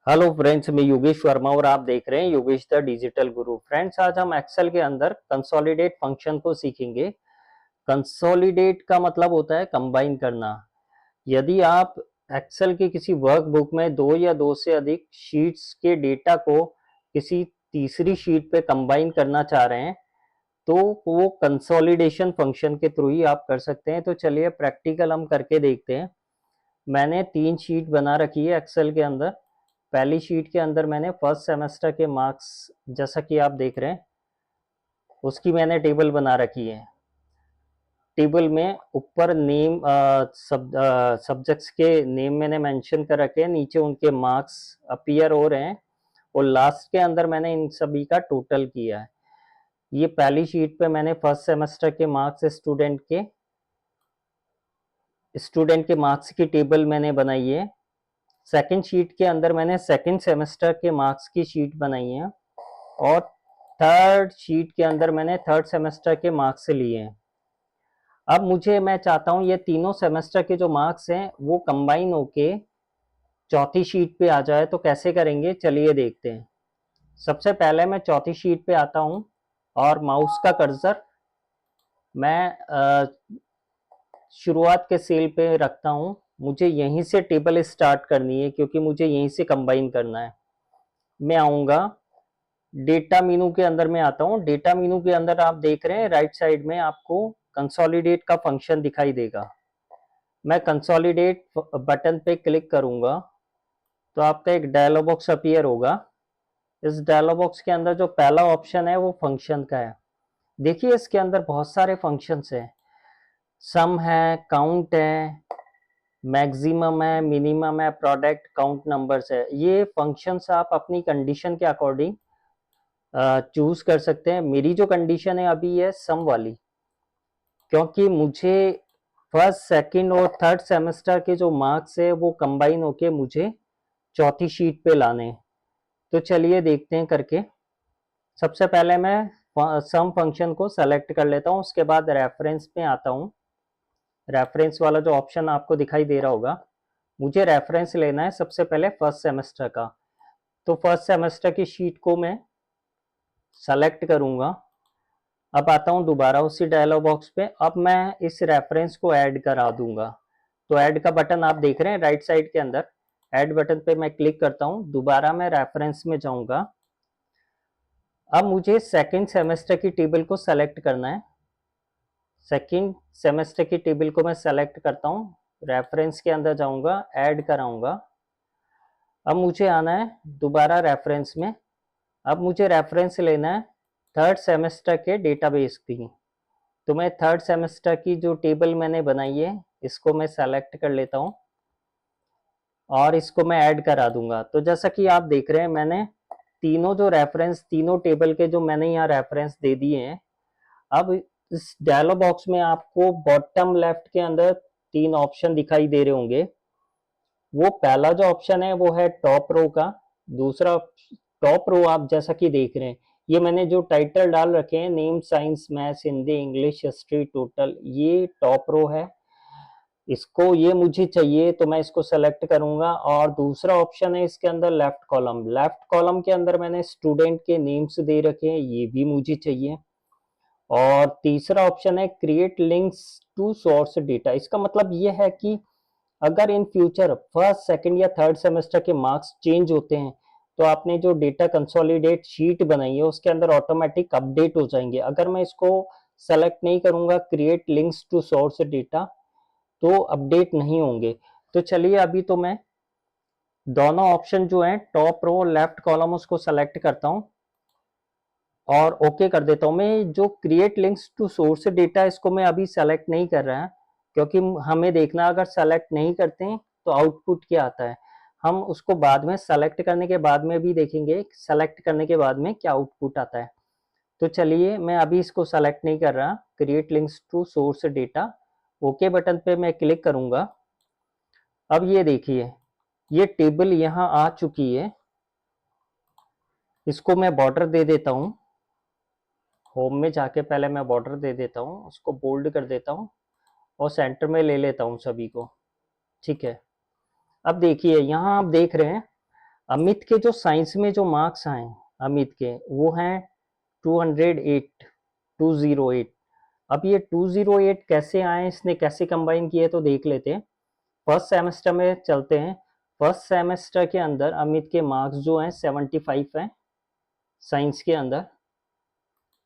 Hello friends, मैं योगेश वर्मा और आप देख रहे हैं Yogesh the digital Guru. Friends, आज हम एक्सेल के अंदर कंसोलिडेट फंक्शन को सीखेंगे। कंसोलिडेट का मतलब होता है कंबाइन करना। यदि आप एक्सेल की किसी वर्कबुक में दो या दो से अधिक शीट्स के डेटा को किसी तीसरी शीट पे कंबाइन करना चाह रहे हैं तो वो कंसोलिडेशन फंक्शन के थ्रू ही आप कर सकते हैं। तो चलिए प्रैक्टिकल हम करके देखते हैं। मैंने 3 शीट बना रखी है एक्सेल के अंदर। पहली शीट के अंदर मैंने फर्स्ट सेमेस्टर के मार्क्स, जैसा कि आप देख रहे हैं, उसकी मैंने टेबल बना रखी है। टेबल में ऊपर नेम, सब्जेक्ट्स के नेम मैंने मेंशन कर रखे हैं, नीचे उनके मार्क्स अपीयर हो रहे हैं और लास्ट के अंदर मैंने इन सभी का टोटल किया है। ये पहली शीट पे मैंने फर्स्ट सेमेस्टर के मार्क्स, स्टूडेंट के मार्क्स की टेबल मैंने बनाई है। सेकंड शीट के अंदर मैंने सेकंड सेमेस्टर के मार्क्स की शीट बनाई है और थर्ड शीट के अंदर मैंने थर्ड सेमेस्टर के मार्क्स लिए हैं। अब मैं चाहता हूं ये तीनों सेमेस्टर के जो मार्क्स हैं वो कंबाइन होके चौथी शीट पे आ जाए। तो कैसे करेंगे, चलिए देखते हैं। सबसे पहले मैं चौथी शीट पे आता हूं और माउस का कर्सर मैं शुरुआत के सेल पे रखता हूं। मुझे यहीं से टेबल स्टार्ट करनी है क्योंकि मुझे यहीं से कंबाइन करना है। मैं आऊंगा डेटा मीनू के अंदर, में आता हूँ। डेटा मीनू के अंदर आप देख रहे हैं राइट साइड में आपको कंसोलिडेट का फंक्शन दिखाई देगा। मैं कंसोलिडेट बटन पे क्लिक करूंगा तो आपका एक डायलॉग बॉक्स अपीयर होगा। इस डायलॉग बॉक्स के अंदर जो पहला ऑप्शन है वो फंक्शन का है। देखिए इसके अंदर बहुत सारे फंक्शंस हैं। सम है, काउंट है, मैक्सिमम है, मिनिमम है, प्रोडक्ट, काउंट नंबर्स है। ये फंक्शंस आप अपनी कंडीशन के अकॉर्डिंग चूज कर सकते हैं। मेरी जो कंडीशन है अभी है सम वाली, क्योंकि मुझे फर्स्ट, सेकंड और थर्ड सेमेस्टर के जो मार्क्स है वो कंबाइन होके मुझे चौथी शीट पे लाने हैं। तो चलिए देखते हैं करके। सबसे पहले मैं सम फंक्शन को सेलेक्ट कर लेता हूँ, उसके बाद रेफरेंस में आता हूँ। रेफरेंस वाला जो ऑप्शन आपको दिखाई दे रहा होगा, मुझे रेफरेंस लेना है सबसे पहले फर्स्ट सेमेस्टर का। तो फर्स्ट सेमेस्टर की शीट को मैं सेलेक्ट करूंगा। अब आता हूं दोबारा उसी डायलॉग बॉक्स पे। अब मैं इस रेफरेंस को ऐड करा दूंगा। तो ऐड का बटन आप देख रहे हैं राइट साइड के अंदर। ऐड बटन पे मैं क्लिक करता हूं, दोबारा मैं रेफरेंस में जाऊंगा। अब मुझे सेकंड सेमेस्टर की टेबल को सेलेक्ट करना है। सेकंड सेमेस्टर की टेबल को मैं सेलेक्ट करता हूं, रेफरेंस के अंदर जाऊंगा, ऐड कराऊंगा। अब मुझे आना है दोबारा रेफरेंस में। अब मुझे रेफरेंस लेना है थर्ड सेमेस्टर के डेटाबेस की। तो मैं थर्ड सेमेस्टर की जो टेबल मैंने बनाई है इसको मैं सेलेक्ट कर लेता हूँ और इसको मैं ऐड करा दूंगा। तो जैसा कि आप देख रहे हैं, मैंने तीनों जो रेफरेंस, तीनों टेबल के जो मैंने यहाँ रेफरेंस दे दिए हैं। अब इस डायलॉग बॉक्स में आपको बॉटम लेफ्ट के अंदर 3 ऑप्शन दिखाई दे रहे होंगे। वो पहला जो ऑप्शन है वो है टॉप रो का। दूसरा टॉप रो आप जैसा कि देख रहे हैं, ये मैंने जो टाइटल डाल रखे हैं, name, science, maths, Hindi, English, history, total, ये टॉप रो है। इसको, ये मुझे चाहिए तो मैं इसको सेलेक्ट करूंगा। और दूसरा ऑप्शन है इसके अंदर लेफ्ट कॉलम। लेफ्ट कॉलम के अंदर मैंने स्टूडेंट के नेम्स दे रखे हैं, ये भी मुझे चाहिए। और तीसरा ऑप्शन है create links to source data. इसका मतलब ये है कि अगर in future first, second or third semester के मार्क्स चेंज होते हैं तो आपने जो डेटा कंसोलिडेट शीट बनाई है उसके अंदर ऑटोमेटिक अपडेट हो जाएंगे। अगर मैं इसको सेलेक्ट नहीं करूंगा, create links to source data, तो अपडेट नहीं होंगे। तो चलिए अभी तो मैं दोनों ऑप्शन जो हैं, टॉप रो और लेफ्ट कॉलम, उसको सेलेक्ट करता हूं और ओके कर देता हूं। मैं जो create links to source data, इसको मैं अभी सेलेक्ट नहीं कर रहा है क्योंकि हमें देखना, अगर सेलेक्ट नहीं करते हैं तो आउटपुट क्या आता है। हम उसको बाद में सेलेक्ट करने के बाद में भी देखेंगे, सेलेक्ट करने के बाद में क्या आउटपुट आता है। तो चलिए मैं अभी इसको सेलेक्ट नहीं कर रहा, create links to source data, okay button पे मैं क्लिक करूंगा। अब ये देखिए, ये टेबल यहाँ आ चुकी है। इसको मैं बॉर्डर दे देता हूँ। होम में जाके पहले मैं बॉर्डर दे देता हूँ, उसको बोल्ड कर देता हूँ और सेंटर में ले लेता हूँ सभी को। ठीक है। अब देखिए यहाँ आप देख रहे हैं, अमित के जो साइंस में जो मार्क्स आए अमित के, वो हैं 208, 208। अब ये 208 कैसे आए, इसने कैसे कंबाइन किए, तो देख लेते हैं। फर्स्ट सेमेस्टर में चलते हैं। फर्स्ट सेमेस्टर के अंदर अमित के मार्क्स जो हैं 75 हैं साइंस के अंदर।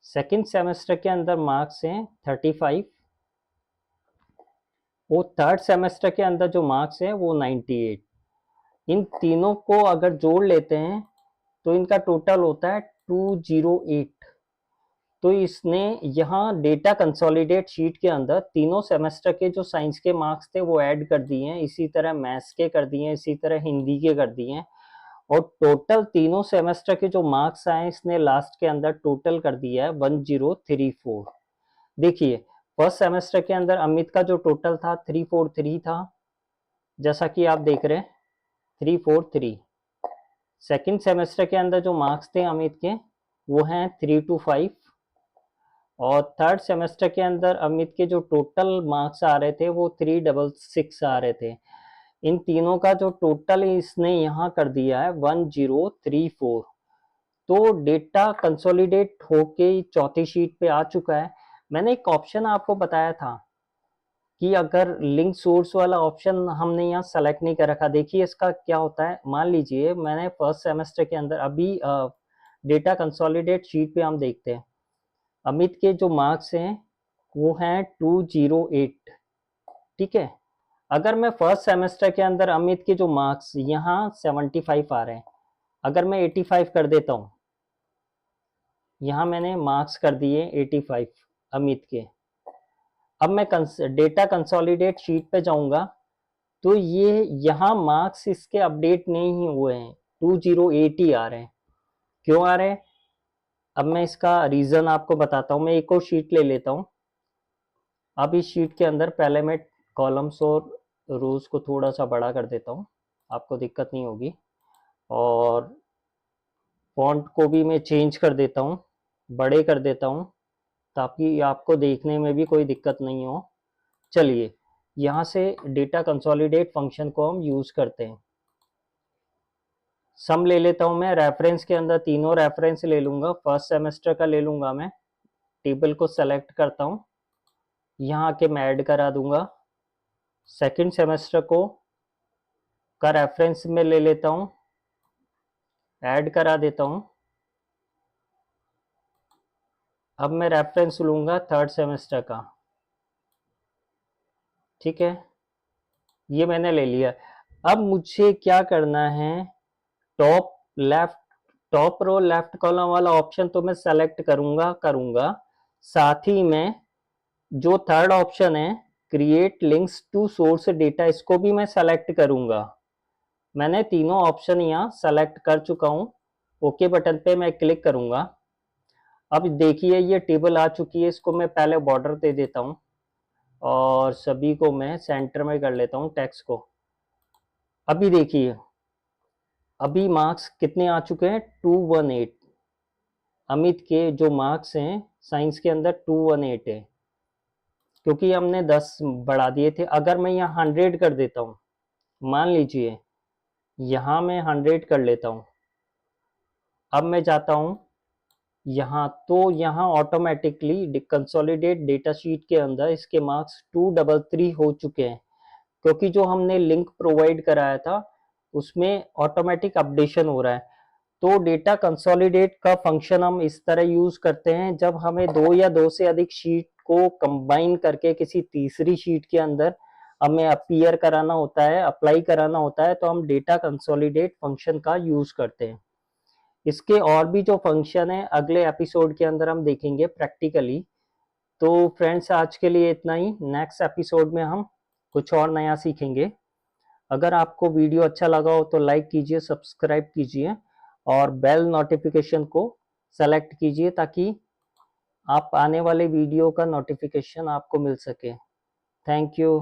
सेकंड सेमेस्टर के अंदर मार्क्स हैं 35। वो थर्ड सेमेस्टर के अंदर जो मार्क्स हैं वो 98। इन तीनों को अगर जोड़ लेते हैं तो इनका टोटल होता है 208। तो इसने यहाँ डेटा कंसोलिडेट शीट के अंदर तीनों सेमेस्टर के जो साइंस के मार्क्स थे वो ऐड कर दिए हैं, इसी तरह मैथ्स के कर दिए हैं, इसी तरह हिंदी के कर दिए हैं, और टोटल तीनों सेमेस्टर के जो मार्क्स आए इसने लास्ट के अंदर टोटल कर दिया है 1034। देखिए फर्स्ट सेमेस्टर के अंदर अमित का जो टोटल था 343 था, जैसा कि आप देख रहे हैं 343। सेकंड सेमेस्टर के अंदर जो मार्क्स थे अमित के वो हैं 325, और थर्ड सेमेस्टर के अंदर अमित के जो टोटल मार्क्स आ रहे थे वो 366 आ रहे थे। इन तीनों का जो टोटल इसने यहाँ कर दिया है 1034। तो डेटा कंसोलिडेट होके चौथी शीट पे आ चुका है। मैंने एक ऑप्शन आपको बताया था कि अगर लिंक सोर्स वाला ऑप्शन हमने यहाँ सेलेक्ट नहीं कर रखा। देखिए इसका क्या होता है, मान लीजिए मैंने फर्स्ट सेमेस्टर के अंदर अभी डेटा कंसोलिडेट शीट पे हम देखते हैं, अमित के जो मार्क्स हैं वो हैं 208। ठीक है, अगर मैं फर्स्ट सेमेस्टर के अंदर अमित के जो मार्क्स यहाँ 75 आ रहे हैं, अगर मैं 85 कर देता हूँ, यहाँ मैंने मार्क्स कर दिए 85 अमित के। अब मैं डेटा कंसोलिडेट शीट पे जाऊंगा तो ये यहाँ मार्क्स इसके अपडेट नहीं हुए हैं, 208 ही आ रहे हैं। क्यों आ रहे हैं, अब मैं इसका रीजन आपको बताता हूँ। मैं एक और शीट ले लेता हूँ। अब इस शीट के अंदर पहले मैं कॉलम्स और रोज को थोड़ा सा बड़ा कर देता हूँ, आपको दिक्कत नहीं होगी, और फॉन्ट को भी मैं चेंज कर देता हूँ, बड़े कर देता हूँ, ताकि आपको देखने में भी कोई दिक्कत नहीं हो। चलिए यहाँ से डेटा कंसोलिडेट फंक्शन को हम यूज करते हैं। सम ले लेता हूँ मैं, रेफरेंस के अंदर तीनों रेफरेंस ले लूंगा, फर्स्ट सेमेस्टर का ले लूंगा मैं, टेबल को सेलेक्ट करता हूँ, यहाँ के मैं ऐड करा दूंगा। सेकंड सेमेस्टर को का रेफरेंस में ले लेता हूँ, ऐड करा देता हूँ। अब मैं रेफरेंस लूंगा थर्ड सेमेस्टर का। ठीक है, ये मैंने ले लिया। अब मुझे क्या करना है, top left, top row left column वाला ऑप्शन तो मैं सेलेक्ट करूंगा, साथ ही में जो थर्ड ऑप्शन है create links to source data, इसको भी मैं सेलेक्ट करूंगा। मैंने तीनों ऑप्शन यहाँ सेलेक्ट कर चुका हूँ। ओके बटन पे मैं क्लिक करूंगा। अब देखिए ये टेबल आ चुकी है, इसको मैं पहले बॉर्डर दे देता हूँ और सभी को मैं सेंटर में कर लेता हूँ टेक्स्ट को। अभी देखिए अभी मार्क्स कितने आ चुके हैं, 218। अमित के जो मार्क्स हैं साइंस के अंदर 218 है, क्योंकि हमने 10 बढ़ा दिए थे। अगर मैं यहाँ 100 कर देता हूँ, मान लीजिए यहाँ मैं 100 कर लेता हूँ, अब मैं जाता हूँ यहाँ, तो यहाँ ऑटोमेटिकली कंसोलिडेट डेटा शीट के अंदर इसके मार्क्स 233 हो चुके हैं, क्योंकि जो हमने लिंक प्रोवाइड कराया था उसमें ऑटोमेटिक अपडेशन हो रहा है। तो डेटा कंसोलिडेट का फंक्शन हम इस तरह यूज करते हैं, जब हमें दो या दो से अधिक शीट को कंबाइन करके किसी तीसरी शीट के अंदर हमें अपीयर कराना होता है, अप्लाई कराना होता है, तो हम डेटा कंसोलिडेट फंक्शन का यूज करते हैं। इसके और भी जो फंक्शन है अगले एपिसोड के अंदर हम देखेंगे प्रैक्टिकली। तो फ्रेंड्स आज के लिए इतना ही, नेक्स्ट एपिसोड में हम कुछ और नया सीखेंगे। अगर आपको वीडियो अच्छा लगा हो तो लाइक कीजिए, सब्सक्राइब कीजिए और बेल नोटिफिकेशन को सेलेक्ट कीजिए, ताकि आप आने वाले वीडियो का नोटिफिकेशन आपको मिल सके। Thank you.